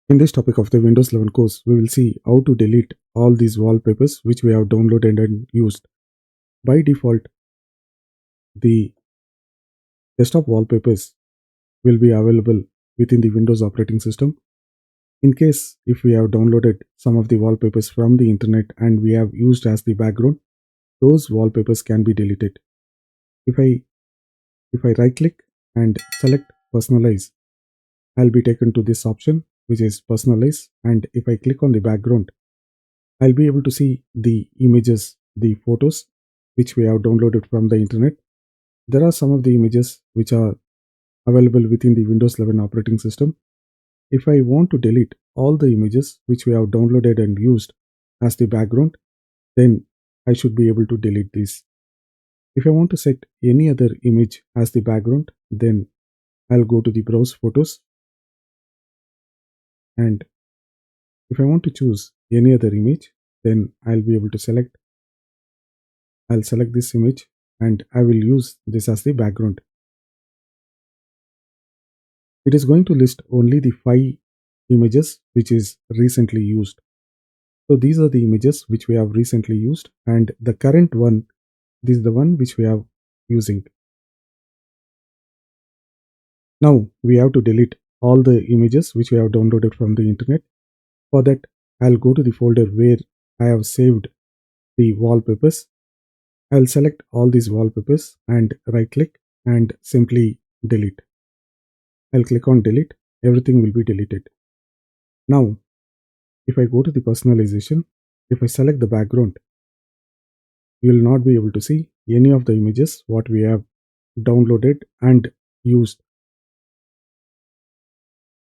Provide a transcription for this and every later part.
In this topic of the Windows 11 course, we will see how to delete all these wallpapers which we have downloaded and used. By default, the desktop wallpapers will be available within the Windows operating system. In case if we have downloaded some of the wallpapers from the internet and we have used as the background, those wallpapers can be deleted. If I right click and select personalize, I'll be taken to this option which is personalize, and if I click on the background, I'll be able to see the images, the photos which we have downloaded from the internet. There are some of the images which are available within the Windows 11 operating system. If I want to delete all the images which we have downloaded and used as the background, then I should be able to delete these. If I want to set any other image as the background, then I'll go to the browse photos, and if I want to choose any other image, then I'll select this image and I will use this as the background. It is going to list only the 5 images which is recently used. So these are the images which we have recently used, and the current one, this is the one which we are using. Now we have to delete all the images which we have downloaded from the internet. For that, I'll go to the folder where I have saved the wallpapers. I'll select all these wallpapers and right click and simply delete. I'll click on delete. Everything will be deleted. Now, if I go to the personalization, if I select the background, you will not be able to see any of the images what we have downloaded and used.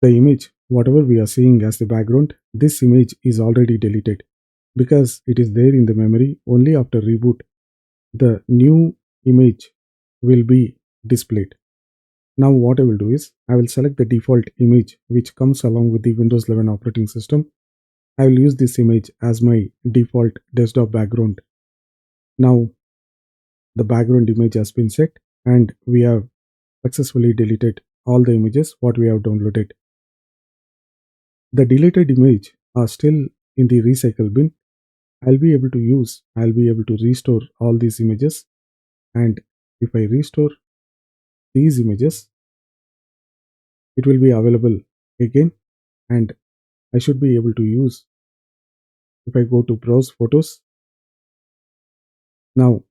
The image, whatever we are seeing as the background, this image is already deleted because it is there in the memory. Only after reboot, the new image will be displayed. Now what I will do is, I will select the default image which comes along with the Windows 11 operating system. I will use this image as my default desktop background. Now the background image has been set and we have successfully deleted all the images what we have downloaded. The deleted image are still in the recycle bin. I'll be able to restore all these images, and if I restore these images, it will be available again, and I should be able to use. If I go to browse photos, now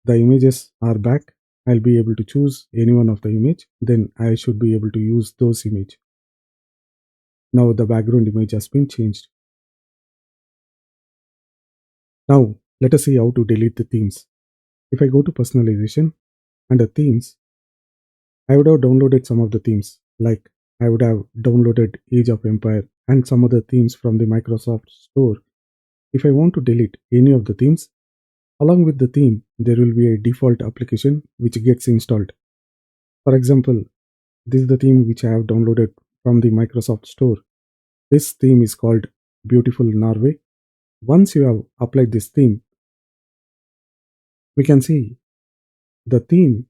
the images are back. I'll be able to choose any one of the image, then I should be able to use those image. Now the background image has been changed. Now let us see how to delete the themes. If I go to personalization, under themes, I would have downloaded some of the themes, like I would have downloaded Age of Empire and some other themes from the Microsoft Store. If I want to delete any of the themes, along with the theme, there will be a default application which gets installed. For example, this is the theme which I have downloaded from the Microsoft Store. This theme is called Beautiful Norway. Once you have applied this theme, we can see the theme,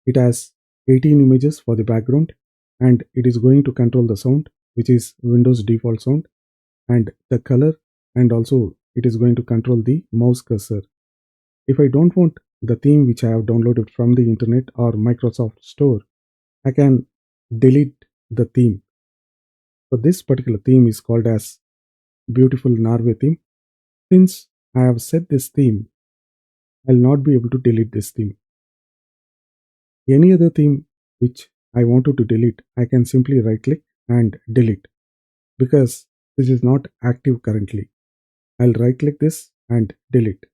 it has 18 images for the background, and it is going to control the sound, which is Windows default sound, and the color, and also it is going to control the mouse cursor. If I don't want the theme which I have downloaded from the internet or Microsoft Store, I can delete the theme. So this particular theme is called as Beautiful Norway theme. Since I have set this theme, I'll not be able to delete this theme. Any other theme which I wanted to delete, I can simply right click and delete, because this is not active currently. I'll right click this and delete.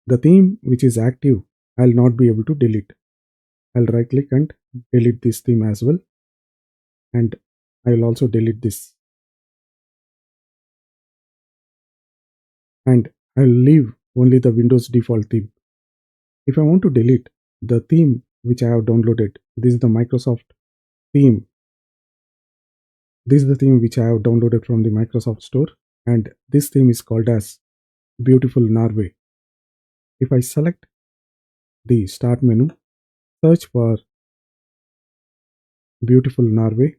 The theme which is active, I'll not be able to delete. I'll right click and delete this theme as well, and I will also delete this, and I'll leave only the Windows default theme. If I want to delete the theme which I have downloaded, this is the Microsoft theme. This is the theme which I have downloaded from the Microsoft Store, and this theme is called as Beautiful Norway. If I select the start menu, search for Beautiful Norway,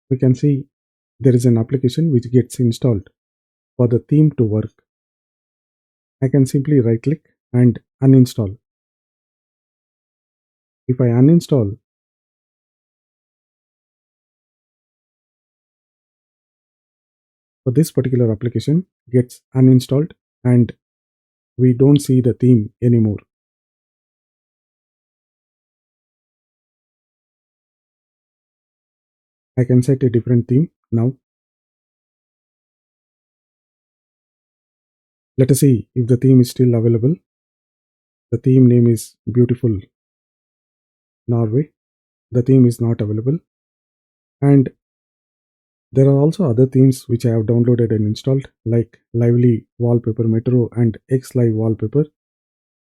we can see there is an application which gets installed. For the theme to work, I can simply right click and uninstall. If I uninstall, so this particular application gets uninstalled and we don't see the theme anymore. I can set a different theme now. Let us see if the theme is still available. The theme name is Beautiful Norway. The theme is not available. And there are also other themes which I have downloaded and installed, like Lively Wallpaper Metro and X-Live Wallpaper.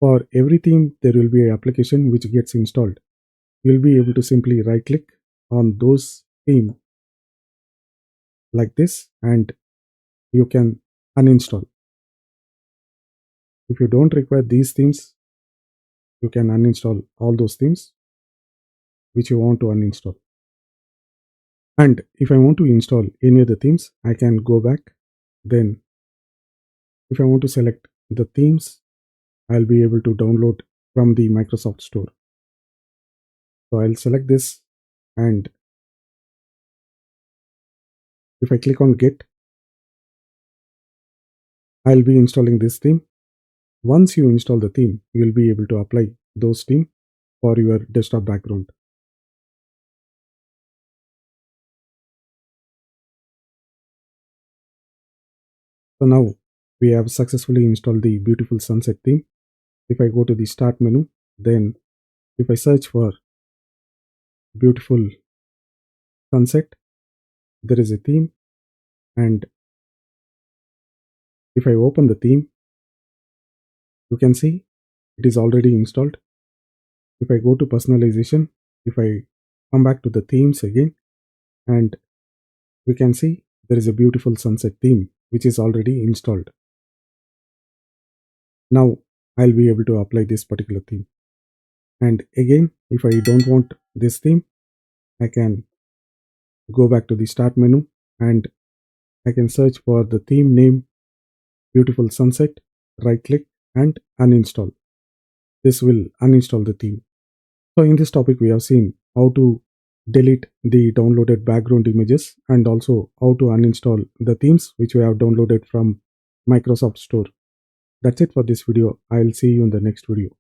For every theme, there will be an application which gets installed. You'll be able to simply right click on those themes like this and you can uninstall. If you don't require these themes, you can uninstall all those themes which you want to uninstall. And if I want to install any of the themes, I can go back. Then if I want to select the themes, I'll be able to download from the Microsoft Store. So I'll select this, and if I click on Get, I'll be installing this theme. Once you install the theme, you'll be able to apply those themes for your desktop background. So now we have successfully installed the beautiful sunset theme. If I go to the Start menu, then if I search for beautiful sunset, there is a theme, and if I open the theme, you can see it is already installed. If I go to personalization, if I come back to the themes again, and we can see there is a beautiful sunset theme which is already installed. Now I'll be able to apply this particular theme. And again, if I don't want this theme, I can go back to the Start menu and I can search for the theme name Beautiful Sunset, right click and uninstall. This will uninstall the theme. So in this topic, we have seen how to delete the downloaded background images and also how to uninstall the themes which we have downloaded from Microsoft Store. That's it for this video. I'll see you in the next video.